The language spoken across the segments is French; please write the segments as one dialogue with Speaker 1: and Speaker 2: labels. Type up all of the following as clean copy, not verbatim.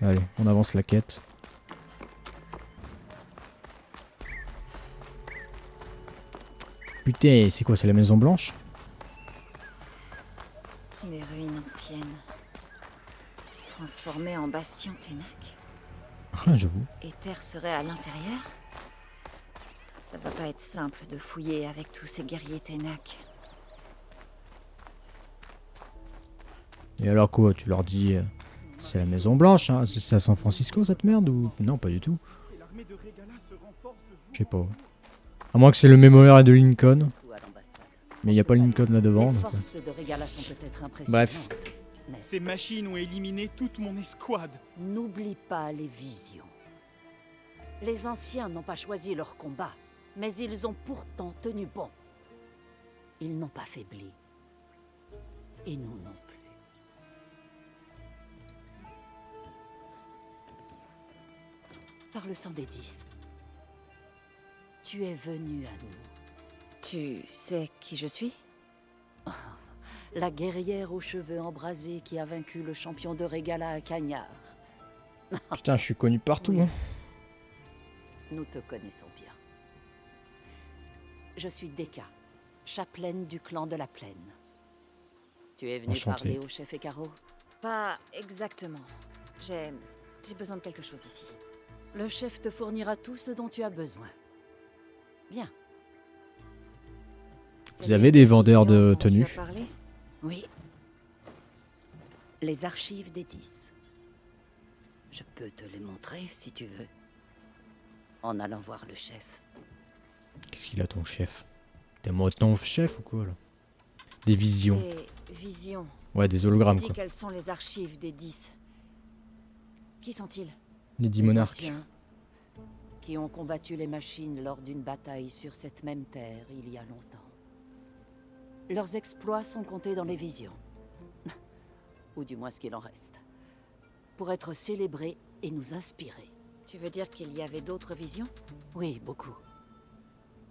Speaker 1: Allez, on avance la quête. Putain, c'est quoi, c'est la Maison Blanche?
Speaker 2: Des ruines anciennes. Transformées en bastion Ténac.
Speaker 1: Ah, j'avoue.
Speaker 2: Et Terre serait à l'intérieur? Ça va pas être simple de fouiller avec tous ces guerriers Ténac.
Speaker 1: Et alors quoi, tu leur dis... c'est la Maison Blanche, hein? C'est à San Francisco cette merde ou... Non, pas du tout. Je sais pas. À moins que c'est le mémorial de Lincoln. Mais il n'y a pas Lincoln là devant. Donc... Bref.
Speaker 3: Ces machines ont éliminé toute mon escouade.
Speaker 4: N'oublie pas les visions. Les anciens n'ont pas choisi leur combat, mais ils ont pourtant tenu bon. Ils n'ont pas faibli. Et nous non plus. Par le sang des 10, tu es venu à nous.
Speaker 2: Tu sais qui je suis?
Speaker 4: La guerrière aux cheveux embrasés qui a vaincu le champion de Régala à Cagnard.
Speaker 1: Putain, je suis connu partout.
Speaker 4: Oui.
Speaker 1: Hein.
Speaker 4: Nous te connaissons bien. Je suis Deka, chapelaine du clan de la Plaine. Tu es venu
Speaker 1: Enchanté.
Speaker 4: parler au chef Ekaro?
Speaker 2: Pas exactement. J'ai besoin de quelque chose ici.
Speaker 4: Le chef te fournira tout ce dont tu as besoin. Bien.
Speaker 1: Vous avez des vendeurs de
Speaker 2: Dont tu as
Speaker 1: tenues?
Speaker 2: parlé?
Speaker 4: Oui. Les archives des 10. Je peux te les montrer si tu veux. En allant voir le chef.
Speaker 1: Qu'est-ce qu'il a ton chef? T'es maintenant chef ou quoi là? Des visions.
Speaker 2: Ces visions.
Speaker 1: Ouais, des hologrammes
Speaker 2: Dis
Speaker 1: quoi.
Speaker 2: quelles sont les archives des 10. Qui sont-ils?
Speaker 1: Les 10
Speaker 4: Les
Speaker 1: monarques.
Speaker 4: anciens qui ont combattu les machines lors d'une bataille sur cette même terre il y a longtemps. Leurs exploits sont comptés dans les visions. Ou du moins ce qu'il en reste. Pour être célébrés et nous inspirer.
Speaker 2: Tu veux dire qu'il y avait d'autres visions?
Speaker 4: Oui, beaucoup.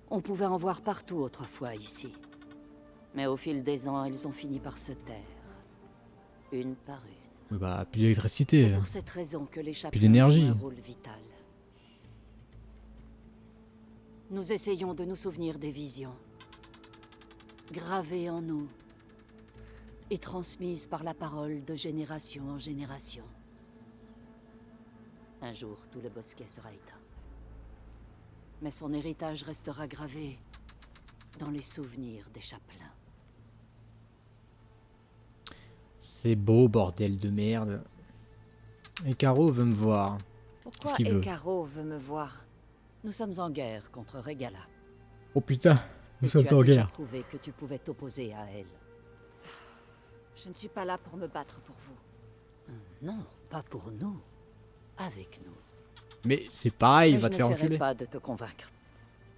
Speaker 4: On pouvait en voir partout autrefois ici. Mais au fil des ans, elles ont fini par se taire. Une par une.
Speaker 1: Oui, bah, plus d'électricité.
Speaker 4: C'est pour cette raison que les chapelains
Speaker 1: d'énergie.
Speaker 4: jouent un rôle vital. Nous essayons de nous souvenir des visions. Gravées en nous. Et transmises par la parole de génération en génération. Un jour, tout le bosquet sera éteint. Mais son héritage restera gravé dans les souvenirs des chapelains.
Speaker 1: C'est beau, bordel de merde. Et Caro veut me voir.
Speaker 2: Pourquoi
Speaker 1: qu'il veut?
Speaker 2: Ekaro veut me voir?
Speaker 4: Nous sommes en guerre contre Régala.
Speaker 1: Oh putain, nous
Speaker 4: Et
Speaker 1: sommes
Speaker 4: tu as
Speaker 1: en
Speaker 4: déjà
Speaker 1: guerre.
Speaker 4: prouvé que tu pouvais t'opposer à elle.
Speaker 2: Je ne suis pas là pour me battre pour vous.
Speaker 4: Non, pas pour nous. Avec nous.
Speaker 1: Mais c'est pareil,
Speaker 4: Mais
Speaker 1: va te faire
Speaker 4: je n'essaierai
Speaker 1: enculer.
Speaker 4: pas de te convaincre.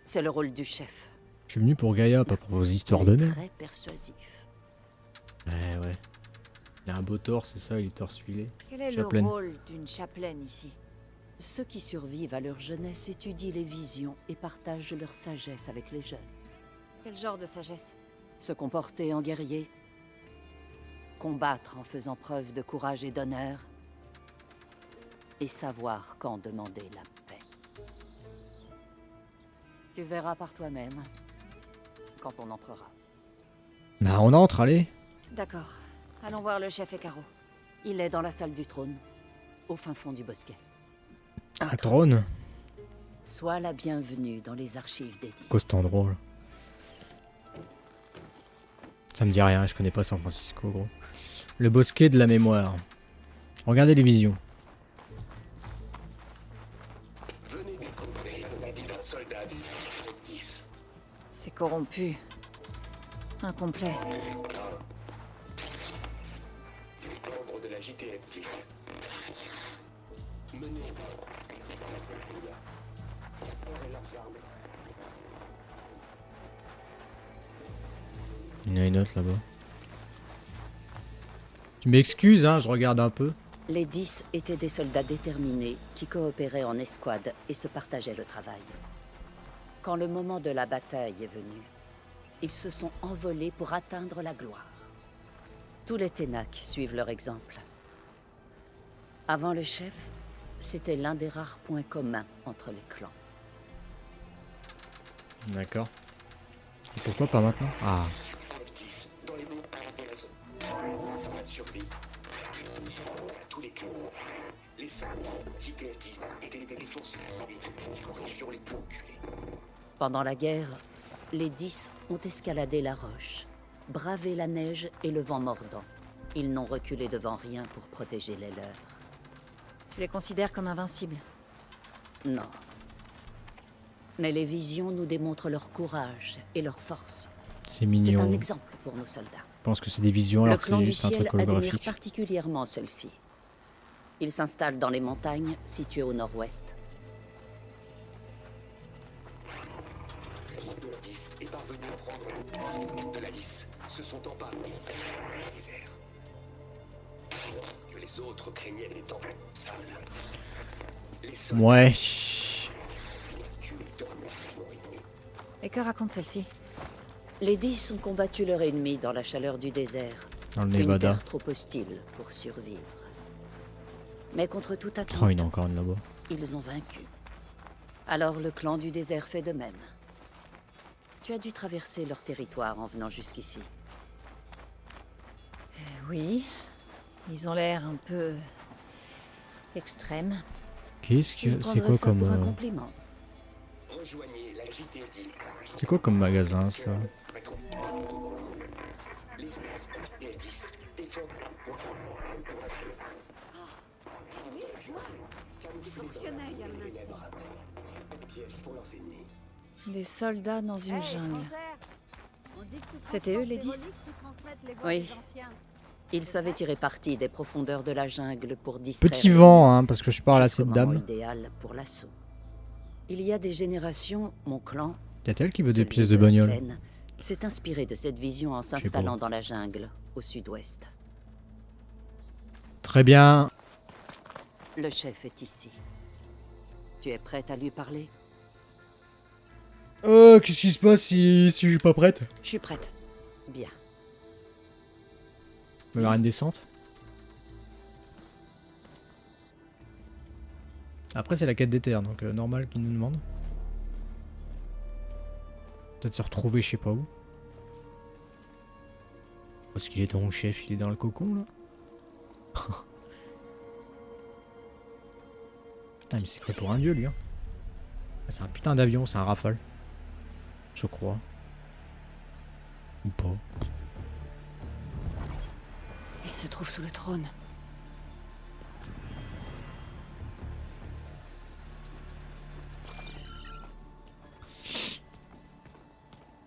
Speaker 4: C'est le rôle du chef.
Speaker 1: Je suis venu pour Gaïa, pas pour vos histoires
Speaker 4: Il
Speaker 1: de
Speaker 4: est
Speaker 1: merde.
Speaker 4: très persuasif.
Speaker 1: Ouais. Il a un beau torse, c'est ça, il est torse filé.
Speaker 2: Quel est
Speaker 1: Chapelaine.
Speaker 2: le rôle d'une chapelaine ici?
Speaker 4: Ceux qui survivent à leur jeunesse étudient les visions et partagent leur sagesse avec les jeunes.
Speaker 2: Quel genre de sagesse?
Speaker 4: Se comporter en guerrier. Combattre en faisant preuve de courage et d'honneur. Et savoir quand demander la paix. Tu verras par toi-même quand on entrera.
Speaker 1: Bah on entre, allez.
Speaker 2: D'accord. Allons voir le chef Ekaro.
Speaker 4: Il est dans la salle du trône, au fin fond du bosquet.
Speaker 1: Un trône.
Speaker 4: Sois la bienvenue dans les archives des 10.
Speaker 1: Quoi cet endroit là? Ça me dit rien, je connais pas San Francisco gros. Le bosquet de la mémoire. Regardez les visions.
Speaker 5: Venez découvrir la vie d'un soldat du 10.
Speaker 2: C'est corrompu. Incomplet.
Speaker 5: Membre de la JTFJ. Menez.
Speaker 1: Il y en a une autre là-bas. Tu m'excuses, hein, je regarde un peu.
Speaker 4: Les 10 étaient des soldats déterminés qui coopéraient en escouade et se partageaient le travail. Quand le moment de la bataille est venu, ils se sont envolés pour atteindre la gloire. Tous les Ténac suivent leur exemple. Avant le chef, c'était l'un des rares points communs entre les clans.
Speaker 1: D'accord. Et pourquoi pas maintenant? Ah.
Speaker 5: Actis, dans les montagnes de la zone. Pour la survie. À tous les clans. Les sangs, JPS-10 étaient les défenses en région les plus reculées.
Speaker 4: Pendant la guerre, les 10 ont escaladé la roche, bravé la neige et le vent mordant. Ils n'ont reculé devant rien pour protéger les leurs.
Speaker 2: Tu les considères comme invincibles?
Speaker 4: Non. Mais les visions nous démontrent leur courage et leur force.
Speaker 1: C'est
Speaker 4: C'est
Speaker 1: mignon.
Speaker 4: un
Speaker 1: Je
Speaker 4: exemple pour nos soldats.
Speaker 1: pense que c'est des visions
Speaker 4: Le
Speaker 1: alors que
Speaker 4: clan
Speaker 1: c'est
Speaker 4: du
Speaker 1: juste un
Speaker 4: ciel
Speaker 1: truc
Speaker 4: admire
Speaker 1: holographique.
Speaker 4: particulièrement celle-ci. Il s'installe dans les montagnes situées au nord-ouest.
Speaker 5: Le 10 est parvenu à prendre le de la lisse. Se sont emparés du désert. Que les autres craignaient les temples sales. Les soldats
Speaker 1: Ouais.
Speaker 2: Et que raconte celle-ci?
Speaker 4: Les 10 ont combattu leur ennemi dans la chaleur du désert.
Speaker 1: Dans le
Speaker 4: Une
Speaker 1: Nevada.
Speaker 4: terre trop hostile pour survivre. Mais contre toute attente,
Speaker 1: Oh, il y en a encore une là-bas.
Speaker 4: ils ont vaincu. Alors le clan du désert fait de même. Tu as dû traverser leur territoire en venant jusqu'ici.
Speaker 2: Oui. Ils ont l'air un peu... extrêmes.
Speaker 1: Qu'est-ce
Speaker 4: Je
Speaker 1: que... C'est
Speaker 4: prendrais
Speaker 1: quoi
Speaker 4: ça pour un
Speaker 1: comme...
Speaker 4: compliment.
Speaker 5: rejoignez la JPS-10.
Speaker 1: C'est quoi comme magasin, ça?
Speaker 5: Les JPS-10 défendent. Piège pour leurs ennemis.
Speaker 2: Des soldats dans une jungle. C'était eux, les 10?
Speaker 4: Oui. Ils savaient tirer parti des profondeurs de la jungle pour distraire...
Speaker 1: Petit vent, hein, parce que je parle à cette
Speaker 4: Jusqu'au moment
Speaker 1: dame.
Speaker 4: idéal pour l'assaut. Il y a des générations, mon clan,
Speaker 1: Peut-être elle qui veut des
Speaker 4: celui
Speaker 1: pièces de
Speaker 4: la
Speaker 1: bagnole.
Speaker 4: plaine, s'est inspiré de cette vision en
Speaker 1: sais pas.
Speaker 4: s'installant dans la jungle, au sud-ouest.
Speaker 1: Très bien.
Speaker 4: Le chef est ici. Tu es prête à lui parler?
Speaker 1: Qu'est-ce qui se passe si je suis pas prête?
Speaker 4: Je suis prête. Bien.
Speaker 1: Il y aura une descente. Après, c'est la quête des terres, donc normal qu'il nous demande. Peut-être se retrouver, je sais pas où. Est-ce qu'il est dans le chef? Il est dans le cocon, là? Putain, mais c'est pris pour un dieu, lui. Hein. C'est un putain d'avion, c'est un Rafale. Je crois. Ou pas.
Speaker 2: Il se trouve sous le trône.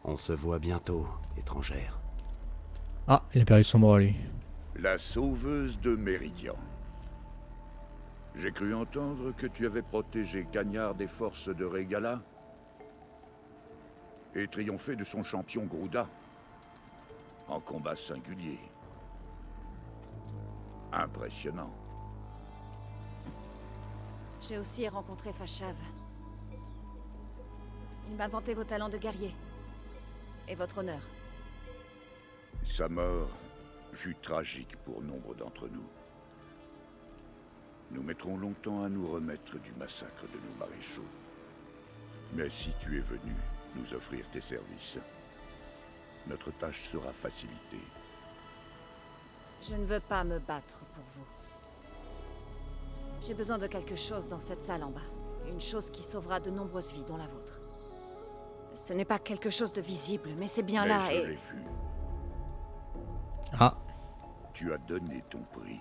Speaker 6: On se voit bientôt, étrangère.
Speaker 1: Ah, il a perdu son bras, lui.
Speaker 7: La sauveuse de Méridian. J'ai cru entendre que tu avais protégé Cagnard des forces de Régala et triomphé de son champion Grouda en combat singulier. Impressionnant.
Speaker 2: J'ai aussi rencontré Fashav. Il m'a vanté vos talents de guerrier. Et votre honneur.
Speaker 7: Sa mort fut tragique pour nombre d'entre nous. Nous mettrons longtemps à nous remettre du massacre de nos maréchaux. Mais si tu es venu nous offrir tes services, notre tâche sera facilitée.
Speaker 2: Je ne veux pas me battre pour vous. J'ai besoin de quelque chose dans cette salle en bas. Une chose qui sauvera de nombreuses vies, dont la vôtre. Ce n'est pas quelque chose de visible, mais c'est bien
Speaker 7: Mais
Speaker 2: là
Speaker 7: je
Speaker 2: et...
Speaker 7: l'ai vu.
Speaker 1: Ah,
Speaker 7: Tu as donné ton prix.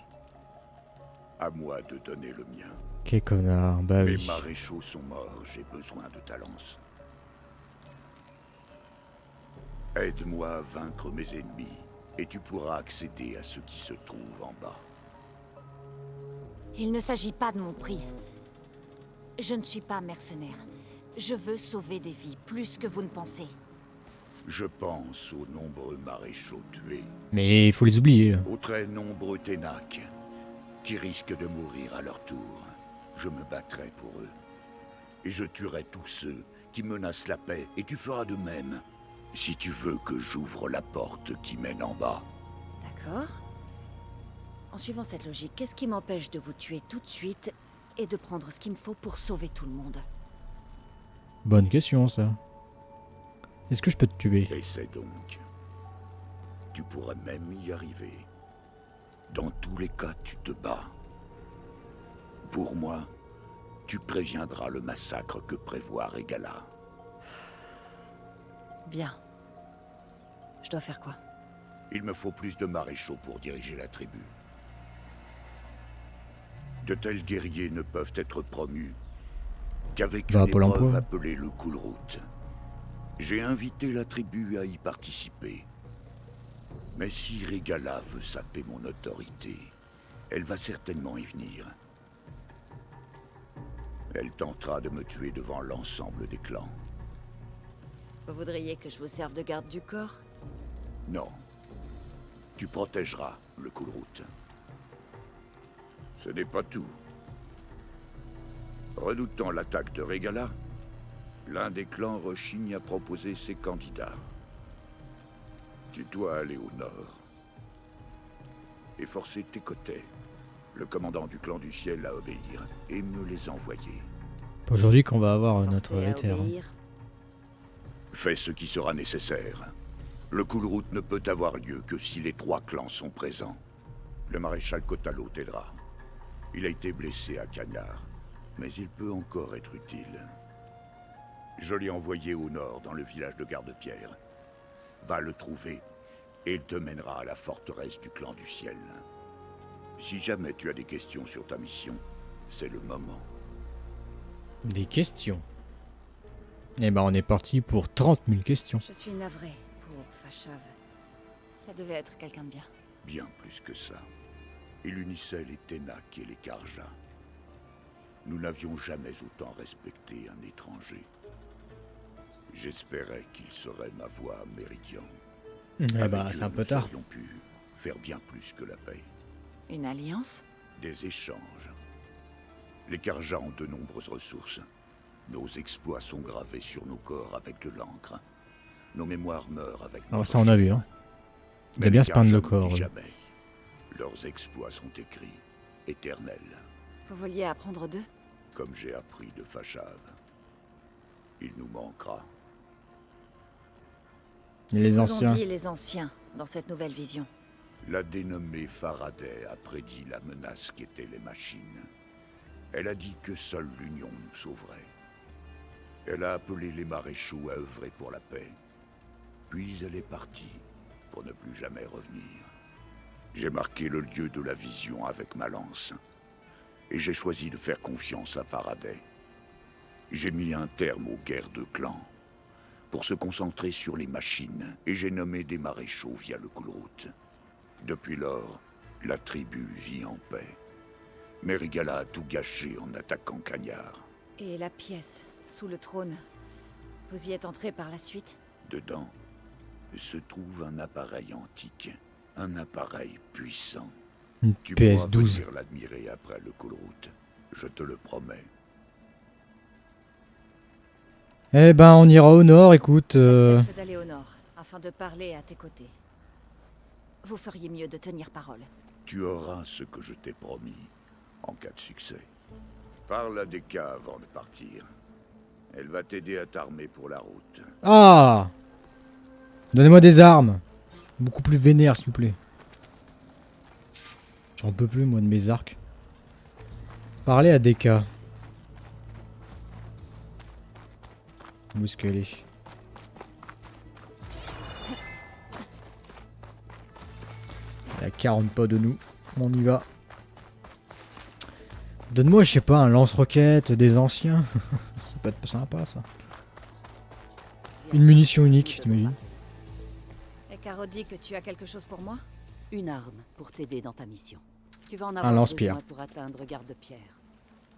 Speaker 7: À moi de donner le mien.
Speaker 1: quel connard. Bah
Speaker 7: Mes
Speaker 1: oui.
Speaker 7: maréchaux sont morts, j'ai besoin de ta lance. Aide-moi à vaincre mes ennemis, et tu pourras accéder à ce qui se trouve en bas.
Speaker 2: Il ne s'agit pas de mon prix. Je ne suis pas mercenaire. Je veux sauver des vies, plus que vous ne pensez.
Speaker 7: Je pense aux nombreux maréchaux tués,
Speaker 1: Mais il faut les oublier, là.
Speaker 7: aux très nombreux Ténac, qui risquent de mourir à leur tour. Je me battrai pour eux. Et je tuerai tous ceux qui menacent la paix, et tu feras de même, si tu veux que j'ouvre la porte qui mène en bas.
Speaker 2: D'accord. En suivant cette logique, qu'est-ce qui m'empêche de vous tuer tout de suite et de prendre ce qu'il me faut pour sauver tout le monde?
Speaker 1: Bonne question, ça. Est-ce que je peux te tuer?
Speaker 7: Essaie donc. Tu pourrais même y arriver. Dans tous les cas, tu te bats. Pour moi, tu préviendras le massacre que prévoit Regala.
Speaker 2: Bien. Je dois faire quoi?
Speaker 7: Il me faut plus de maréchaux pour diriger la tribu. De tels guerriers ne peuvent être promus qu'avec une
Speaker 1: Pôle
Speaker 7: épreuve
Speaker 1: emploi.
Speaker 7: appelée le Kulrut. J'ai invité la tribu à y participer. Mais si Regala veut saper mon autorité, elle va certainement y venir. Elle tentera de me tuer devant l'ensemble des clans.
Speaker 2: Vous voudriez que je vous serve de garde du corps?
Speaker 7: Non. Tu protégeras le Kulrut. Ce n'est pas tout. Redoutant l'attaque de Regala, l'un des clans rechigne à proposer ses candidats. Tu dois aller au nord et forcer Tekotet, le commandant du clan du ciel, à obéir et me les envoyer.
Speaker 1: Aujourd'hui qu'on va avoir notre
Speaker 2: Forcé à
Speaker 1: éther.
Speaker 2: obéir.
Speaker 7: Fais ce qui sera nécessaire. Le Kulrut ne peut avoir lieu que si les 3 clans sont présents. Le maréchal Kotalo t'aidera. Il a été blessé à Cagnard, mais il peut encore être utile. Je l'ai envoyé au nord, dans le village de Garde-Pierre. Va le trouver, et il te mènera à la forteresse du clan du ciel. Si jamais tu as des questions sur ta mission, c'est le moment.
Speaker 1: Des questions. Eh ben on est parti pour 30 000 questions.
Speaker 2: Je suis navré pour Fashav. Ça devait être quelqu'un de bien.
Speaker 7: Bien plus que ça. Il unissait les Ténac et les Karja. Nous n'avions jamais autant respecté un étranger. J'espérais qu'il serait ma voix à Méridian.
Speaker 1: Eh bah
Speaker 7: Avec
Speaker 1: c'est
Speaker 7: eux,
Speaker 1: un peu
Speaker 7: nous
Speaker 1: tard.
Speaker 7: aurions pu faire bien plus que la paix.
Speaker 2: Une alliance?
Speaker 7: Des échanges. Les Karja ont de nombreuses ressources. Nos exploits sont gravés sur nos corps avec de l'encre. Nos mémoires meurent avec
Speaker 1: Alors
Speaker 7: notre
Speaker 1: ça on a vu hein. Il
Speaker 7: Mais
Speaker 1: a bien
Speaker 7: les
Speaker 1: se peindre le
Speaker 7: Karja
Speaker 1: corps.
Speaker 7: n'oublient
Speaker 1: oui.
Speaker 7: jamais. Leurs exploits sont écrits, éternels,
Speaker 2: Vous vouliez apprendre d'eux?
Speaker 7: comme j'ai appris de Fashav. Il nous manquera.
Speaker 1: Et les
Speaker 2: Vous ont
Speaker 1: anciens.
Speaker 2: dit les anciens dans cette nouvelle vision.
Speaker 7: La dénommée Faraday a prédit la menace qu'étaient les machines. Elle a dit que seule l'union nous sauverait. Elle a appelé les maréchaux à œuvrer pour la paix. Puis elle est partie, pour ne plus jamais revenir. J'ai marqué le lieu de la vision avec ma lance. Et j'ai choisi de faire confiance à Faraday. J'ai mis un terme aux guerres de clans, pour se concentrer sur les machines, et j'ai nommé des maréchaux via le Kulrut. Depuis lors, la tribu vit en paix. Mais Regala a tout gâché en attaquant Cagnard.
Speaker 2: Et la pièce, sous le trône. Vous y êtes entré par la suite?
Speaker 7: Dedans se trouve un appareil antique, un appareil puissant.
Speaker 1: Une
Speaker 7: Tu pourras
Speaker 1: PS12.
Speaker 7: venir l'admirer après le Kulrut, je te le promets.
Speaker 1: Eh ben on ira au nord, écoute.
Speaker 2: J'accepte d'aller au nord, afin de parler à tes côtés. Vous feriez mieux de tenir parole.
Speaker 7: Tu auras ce que je t'ai promis, en cas de succès. Parle à Deka avant de partir. Elle va t'aider à t'armer pour la route.
Speaker 1: Ah! Donnez-moi des armes. Beaucoup plus vénère s'il vous plaît. J'en peux plus moi de mes arcs. Parlez à Deka. Où est-ce qu'elle est? Elle est à 40 pas de nous. On y va. Donne-moi, je sais pas, un lance-roquette des anciens. Ça peut être sympa ça. Une munition unique, t'imagines?
Speaker 2: Et Caro dit que tu as quelque chose pour moi?
Speaker 4: Une arme pour t'aider dans ta mission. Tu vas en
Speaker 1: Un
Speaker 4: avoir
Speaker 1: lance-pierre.
Speaker 4: besoin pour atteindre Garde-Pierre.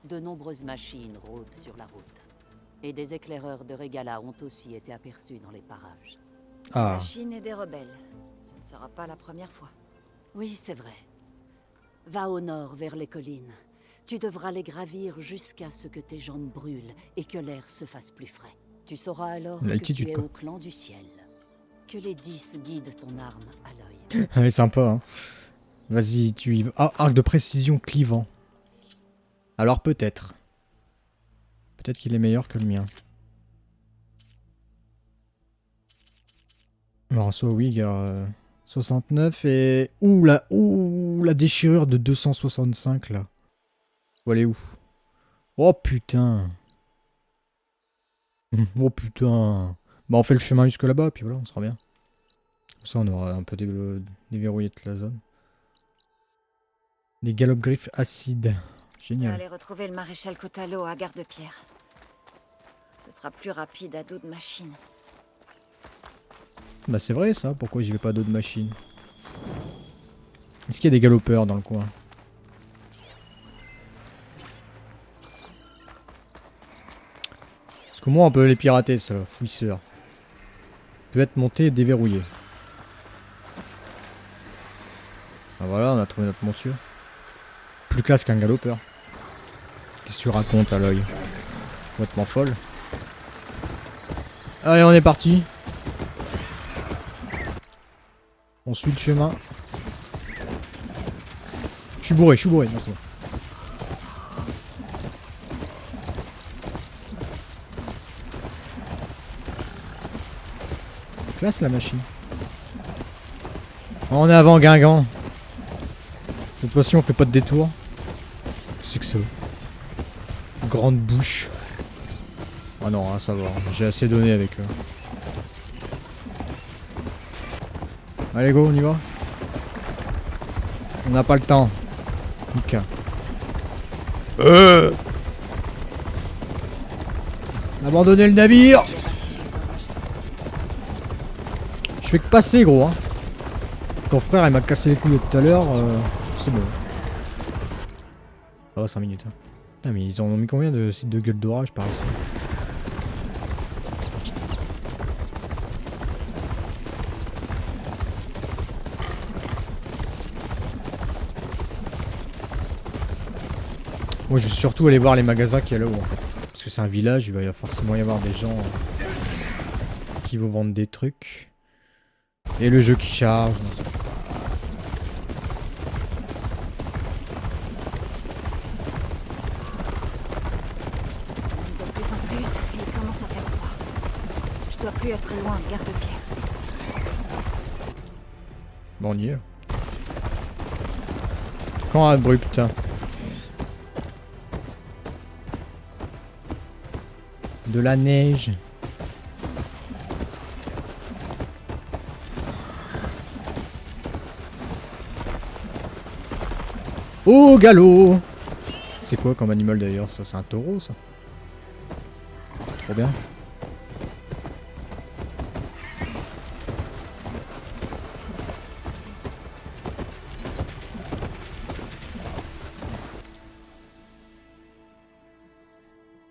Speaker 4: De nombreuses machines rôdent sur la route. Et des éclaireurs de Regala ont aussi été aperçus dans les parages.
Speaker 1: Ah,
Speaker 2: La Chine et des rebelles. Ça ne sera pas la première fois.
Speaker 4: Oui, c'est vrai. Va au nord vers les collines. Tu devras les gravir jusqu'à ce que tes jambes brûlent et que l'air se fasse plus frais. Tu sauras alors que
Speaker 1: L'altitude,
Speaker 4: tu es
Speaker 1: quoi.
Speaker 4: au clan du ciel. Que les 10 guident ton arme à l'œil.
Speaker 1: elle est sympa hein. Vas-y, tu y vas. Ah, arc de précision clivant. Alors peut-être. Peut-être qu'il est meilleur que le mien. Alors soit oui, gars. 69 et... Ouh la déchirure de 265 là. Faut aller où? Oh putain. Oh putain. Bah on fait le chemin jusque là-bas, puis voilà, on sera bien. Comme ça on aura un peu déverrouillé toute la zone. Des galop-griffes acides.
Speaker 2: Je vais
Speaker 1: Génial.
Speaker 2: aller retrouver le maréchal Cotalo à Gare de Pierre. Ce sera plus rapide à dos de machine.
Speaker 1: Bah c'est vrai ça, pourquoi j'y vais pas d'autres machines? Est-ce qu'il y a des galopeurs dans le coin? Parce que moi on peut les pirater, ça, fouisseur. Peut être monté et déverrouillé. Ah voilà, on a trouvé notre monture. Plus classe qu'un galopeur. Qu'est-ce que tu racontes à l'œil? Complètement folle. Allez, on est parti. On suit le chemin. Je suis bourré, merci. Classe la machine. On est avant Guingamp. Cette fois-ci on fait pas de détour. Qu'est-ce que c'est que ça? Grande bouche. Ah non, hein, ça va. J'ai assez donné avec eux. Allez go, on y va. On n'a pas le temps. Nika. Abandonnez le navire. Je fais que passer gros hein. Ton frère il m'a cassé les couilles tout à l'heure. C'est bon. Oh 5 minutes hein. Putain mais ils en ont mis combien de sites de gueule d'orage par ici? Moi je vais surtout aller voir les magasins qu'il y a là-haut en fait. Parce que c'est un village, il va forcément y avoir des gens qui vont vendre des trucs. Et le jeu qui charge.
Speaker 2: De plus en plus, il commence à faire froid. Je dois plus être loin de Gare de Pierre.
Speaker 1: Bon on y est. Quand abrupt. De la neige. Oh galop. C'est quoi comme animal d'ailleurs ça? C'est un taureau ça? Trop bien.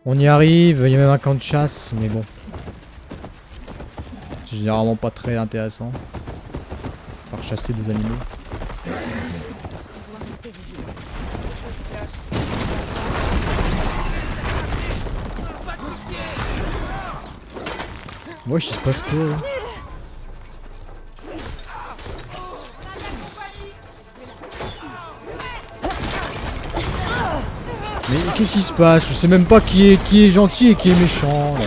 Speaker 1: On y arrive, il y a même un camp de chasse, mais bon. C'est généralement pas très intéressant. Par chasser des animaux. Ouais, je sais pas ce que là. Mais qu'est-ce qui se passe? Je sais même pas qui est gentil et qui est méchant là.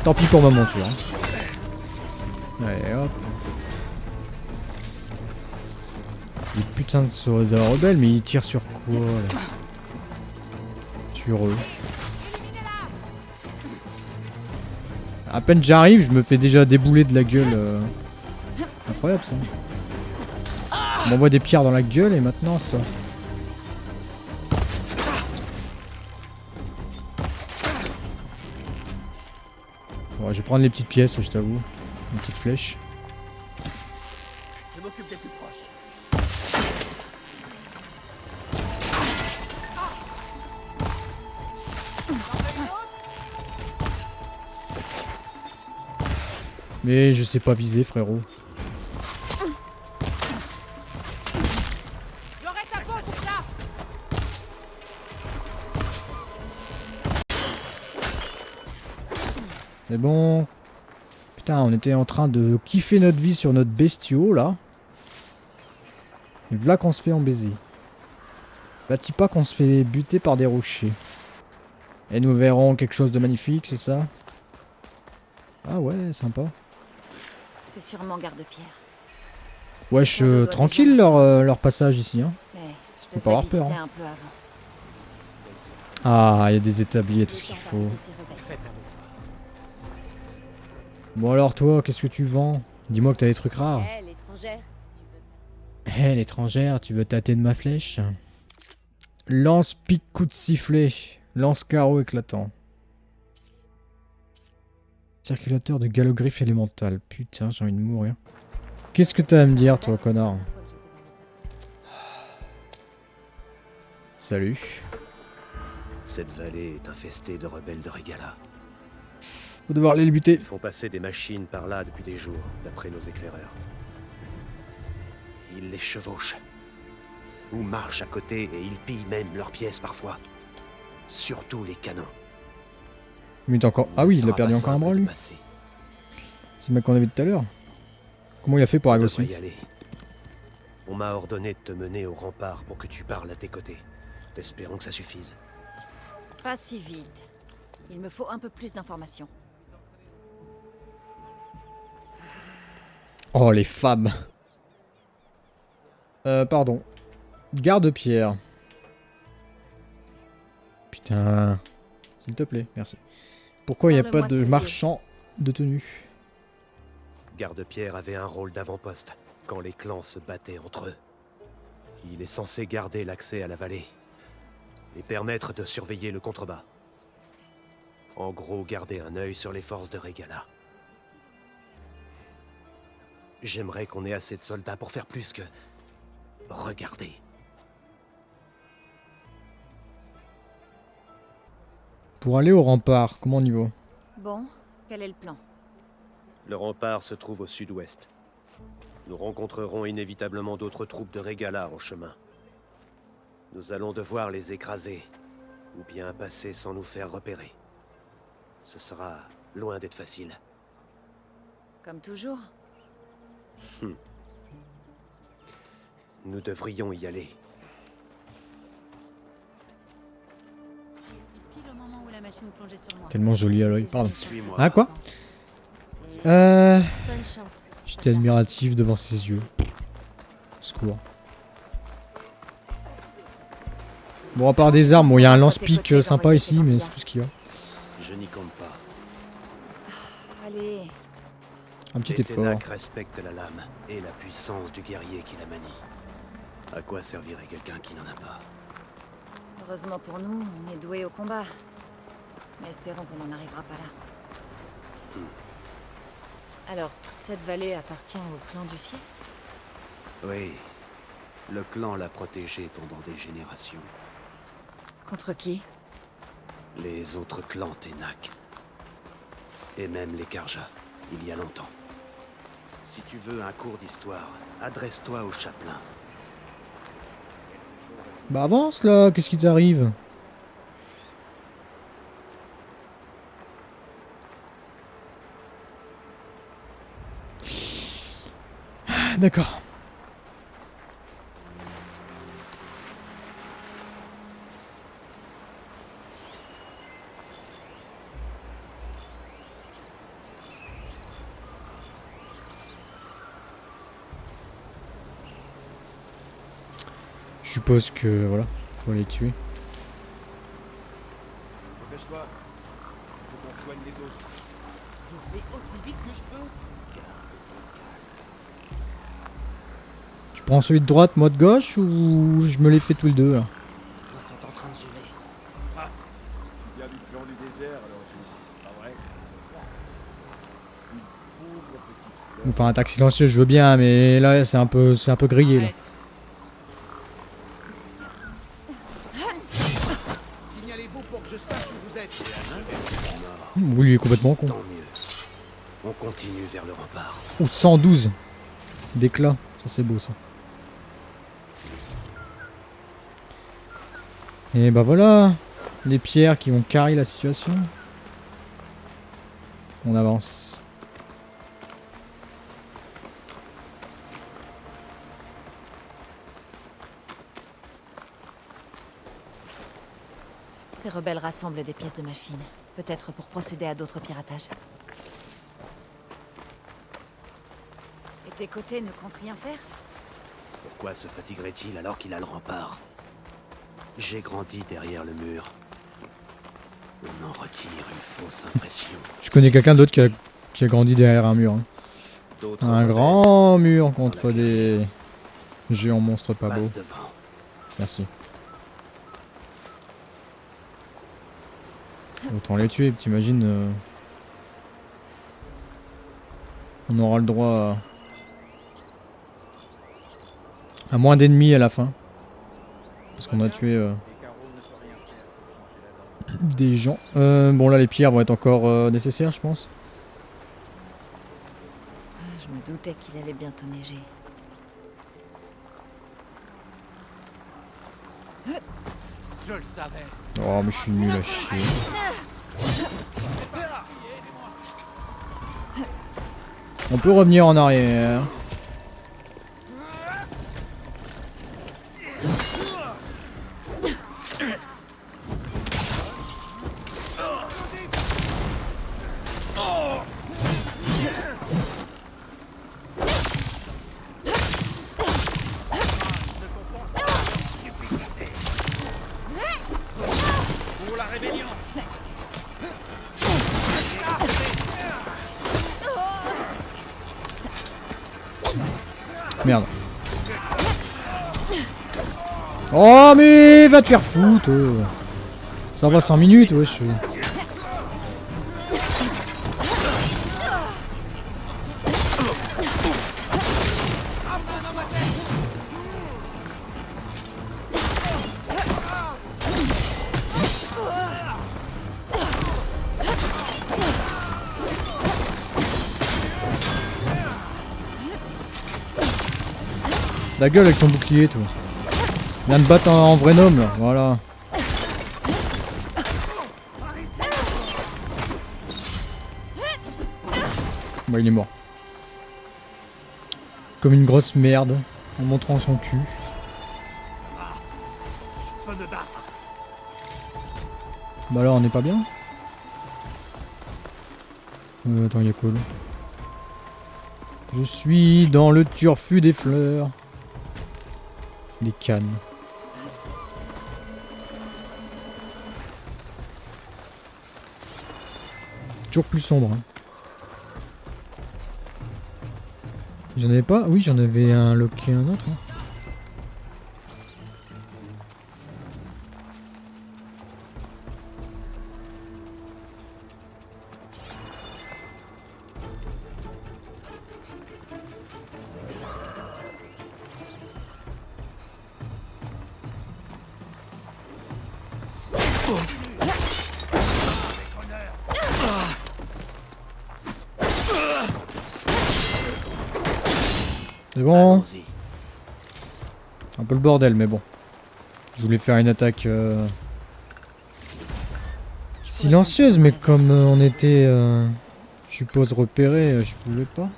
Speaker 1: Tant pis pour ma monture. Allez hop. Les putains de soldats rebelles, mais ils tirent sur quoi là? Sur eux. À peine j'arrive, je me fais déjà débouler de la gueule. Incroyable ça. On m'envoie des pierres dans la gueule et maintenant ça. Ouais, je vais prendre les petites pièces, je t'avoue. Une petite flèche.
Speaker 3: Je m'occupe des plus proches.
Speaker 1: Mais je sais pas viser, frérot. C'est bon. Putain, on était en train de kiffer notre vie sur notre bestiau, là. Et voilà qu'on se fait embaiser. Bah-tu pas qu'on se fait buter par des rochers. Et nous verrons quelque chose de magnifique, c'est ça? Ah ouais, sympa.
Speaker 2: C'est sûrement garde-pierre.
Speaker 1: Wesh,
Speaker 2: On doit
Speaker 1: tranquille
Speaker 2: déjà
Speaker 1: leur passage ici, hein.
Speaker 2: Mais je
Speaker 1: Faut pas
Speaker 2: devrais
Speaker 1: avoir peur,
Speaker 2: visiter
Speaker 1: hein.
Speaker 2: un peu avant.
Speaker 1: Ah, il y a des établis et tout ce qu'il faut. Bon alors toi, qu'est-ce que tu vends? Dis-moi que t'as des trucs rares.
Speaker 2: Eh, l'étrangère.
Speaker 1: Hé, l'étrangère, tu veux tâter de ma flèche? Lance pique coup de sifflet. Lance carreau éclatant. Circulateur de galogriffe élémental. Putain, j'ai envie de mourir. Qu'est-ce que t'as à me dire, toi, connard? Salut.
Speaker 6: Cette vallée est infestée de rebelles de Regala.
Speaker 1: Faut devoir aller le buter.
Speaker 6: Ils font passer des machines par là depuis des jours, d'après nos éclaireurs. Ils les chevauchent. Ou marchent à côté et ils pillent même leurs pièces parfois. Surtout les canons.
Speaker 1: Mais t'as encore... Ah oui, il a perdu encore un bras, lui. C'est le mec qu'on a vu tout à l'heure. Comment il a fait pour arriver aussi vite?
Speaker 6: On m'a ordonné de te mener au rempart pour que tu parles à tes côtés. Espérons que ça suffise.
Speaker 2: Pas si vite. Il me faut un peu plus d'informations.
Speaker 1: Oh, les femmes. Pardon. Garde-pierre. Putain. S'il te plaît, merci. Pourquoi il n'y a pas
Speaker 2: Parle-moi
Speaker 1: de
Speaker 2: de ce
Speaker 1: marchand de tenue?
Speaker 6: Garde-pierre avait un rôle d'avant-poste quand les clans se battaient entre eux. Il est censé garder l'accès à la vallée et permettre de surveiller le contrebas. En gros, garder un œil sur les forces de Regala. J'aimerais qu'on ait assez de soldats pour faire plus que... regarder.
Speaker 1: Pour aller au rempart, comment on y va?
Speaker 2: Bon, quel est le plan?
Speaker 6: Le rempart se trouve au sud-ouest. Nous rencontrerons inévitablement d'autres troupes de Regala en chemin. Nous allons devoir les écraser, ou bien passer sans nous faire repérer. Ce sera loin d'être facile.
Speaker 2: Comme toujours.
Speaker 6: Nous devrions y aller.
Speaker 2: Pile au moment où la machine plongeait sur moi.
Speaker 1: Tellement joli à l'œil, pardon.
Speaker 6: Suis-moi.
Speaker 1: Ah quoi?
Speaker 2: Bonne chance.
Speaker 1: J'étais admiratif devant ses yeux. Secours. Bon, à part des armes, bon, il y a un lance-pique sympa ici, mais c'est tout ce qu'il y a.
Speaker 6: Je n'y compte pas.
Speaker 2: Allez.
Speaker 1: Un petit
Speaker 6: Les
Speaker 1: effort.
Speaker 6: Ténac respectent la lame et la puissance du guerrier qui la manie. À quoi servirait quelqu'un qui n'en a pas?
Speaker 2: Heureusement pour nous, on est doué au combat. Mais espérons qu'on n'en arrivera pas là. Alors, toute cette vallée appartient au clan du ciel?
Speaker 6: Oui. Le clan l'a protégé pendant des générations.
Speaker 2: Contre qui?
Speaker 6: Les autres clans Ténac. Et même les Karja, il y a longtemps. Si tu veux un cours d'histoire, adresse-toi au chapelain.
Speaker 1: Bah avance là, qu'est-ce qui t'arrive? D'accord. Je suppose que voilà, faut les tuer.
Speaker 3: Dépêche-toi. Faut qu'on rejoigne les autres. Je fais aussi vite que je peux.
Speaker 1: Je prends celui de droite, moi de gauche, ou je me les fais tous les deux là?
Speaker 3: Ils sont en train de geler. Ah. Il vient du clan du désert, alors je... Pas vrai. Une pauvre petite fleur.
Speaker 1: Enfin, un tac silencieux, je veux bien, mais là c'est un peu grillé là.
Speaker 3: Signalez-vous pour que je sache où vous êtes.
Speaker 1: Oui, il est complètement con.
Speaker 6: Tant mieux. On continue vers le rempart.
Speaker 1: Oh, 112 d'éclat, ça c'est beau ça. Et bah voilà, les pierres qui vont carrer la situation. On avance.
Speaker 2: Les rebelles rassemblent des pièces de machines. Peut-être pour procéder à d'autres piratages. Et tes côtés ne comptent rien faire?
Speaker 6: Pourquoi se fatiguerait-il alors qu'il a le rempart? J'ai grandi derrière le mur. On en retire une fausse impression.
Speaker 1: Je connais quelqu'un d'autre qui a grandi derrière un mur. Hein.
Speaker 6: D'autres
Speaker 1: Un
Speaker 6: rebelles
Speaker 1: grand mur contre des géants monstres pas beaux.
Speaker 6: passent devant.
Speaker 1: Merci. Autant les tuer, t'imagines on aura le droit à moins d'ennemis à la fin. Parce qu'on a tué des gens. Bon là les pierres vont être encore nécessaires je pense.
Speaker 2: Je me doutais qu'il allait bientôt neiger.
Speaker 3: Je le savais.
Speaker 1: Oh mais je suis nul à chier. On peut revenir en arrière.
Speaker 3: Pour la rébellion.
Speaker 1: Merde. Oh mais va te faire foutre. Ça va 5 minutes wesh. La gueule avec ton bouclier toi. Viens de battre en vrai homme là, voilà. Bah il est mort. Comme une grosse merde, en montrant son cul. Bah alors on n'est pas bien. Attends y'a quoi là? Je suis dans le turfu des fleurs. Les cannes. Toujours plus sombre. Hein. J'en avais pas? Oui, j'en avais un loqué un autre. Hein. C'est bon.
Speaker 6: Allons-y.
Speaker 1: Un peu le bordel, mais bon. Je voulais faire une attaque silencieuse, mais comme on était, je suppose, repéré, je pouvais pas.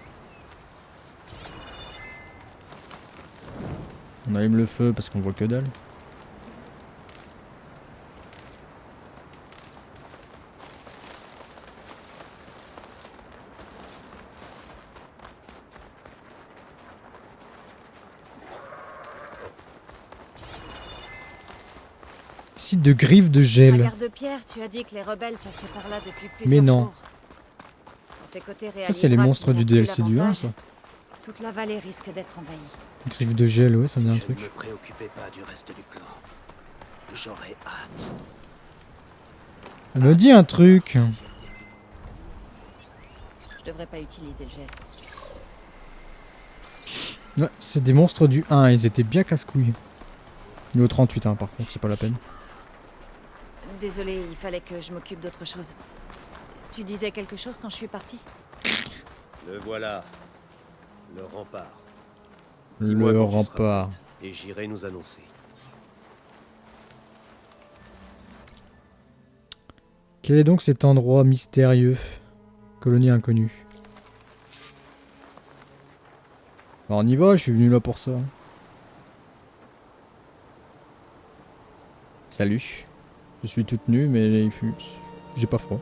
Speaker 1: On allume le feu parce qu'on voit que dalle. Site de griffes de
Speaker 2: La
Speaker 1: gel.
Speaker 2: garde-pierre, tu as dit que les rebelles passaient par là depuis plusieurs
Speaker 1: Mais non.
Speaker 2: jours. Tes côtés
Speaker 1: Ça c'est les
Speaker 2: réalisera
Speaker 1: monstres
Speaker 2: qu'ils
Speaker 1: du
Speaker 2: n'ont plus
Speaker 1: DLC du 1
Speaker 2: l'avantage.
Speaker 1: ça.
Speaker 2: Toute la vallée risque d'être envahie.
Speaker 1: Griffes de gel, ouais, ça me dit un
Speaker 6: Je
Speaker 1: truc.
Speaker 6: ne me préoccupais pas du reste du clan. J'aurais hâte.
Speaker 1: Elle me dit un truc.
Speaker 2: Je devrais pas utiliser le gel.
Speaker 1: Ouais, c'est des monstres du 1, ils étaient bien casse-couilles. Niveau 38 hein, par contre, c'est pas la peine.
Speaker 2: Désolé, il fallait que je m'occupe d'autre chose. Tu disais quelque chose quand je suis partie?
Speaker 6: Le voilà. Le rempart. Dis-moi
Speaker 1: Le
Speaker 6: quand tu seras
Speaker 1: rempart.
Speaker 6: prête, et j'irai nous annoncer.
Speaker 1: Quel est donc cet endroit mystérieux? Colonie inconnue. Alors on y va, je suis venu là pour ça. Salut. Je suis toute nue, mais j'ai pas froid.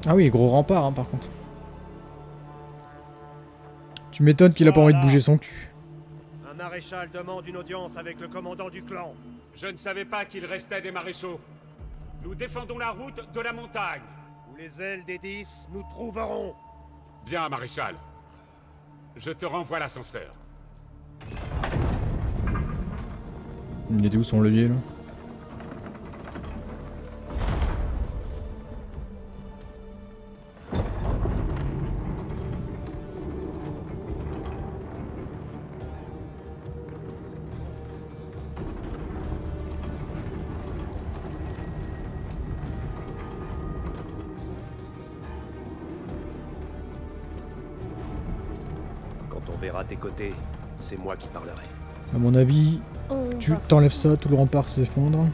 Speaker 1: Ah oui, gros rempart, hein, par contre. Tu m'étonnes qu'il a pas envie de bouger son cul.
Speaker 6: Un maréchal demande une audience avec le commandant du clan.
Speaker 8: Je ne savais pas qu'il restait des maréchaux. Nous défendons la route de la montagne.
Speaker 6: Où les ailes des 10 nous trouveront.
Speaker 8: Bien, maréchal. Je te renvoie l'ascenseur.
Speaker 1: Il était où son levier là?
Speaker 6: Quand on verra tes côtés, c'est moi qui parlerai.
Speaker 1: À mon avis,
Speaker 2: On
Speaker 1: tu
Speaker 2: va
Speaker 1: t'enlèves ça, tout le rempart s'effondre.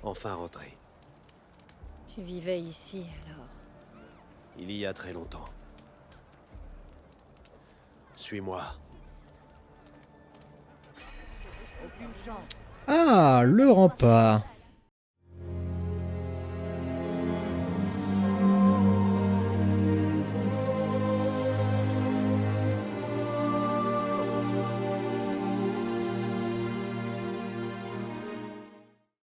Speaker 6: Enfin rentré.
Speaker 2: Tu vivais ici, alors.
Speaker 6: Il y a très longtemps. Suis-moi.
Speaker 1: Ah, le rempart.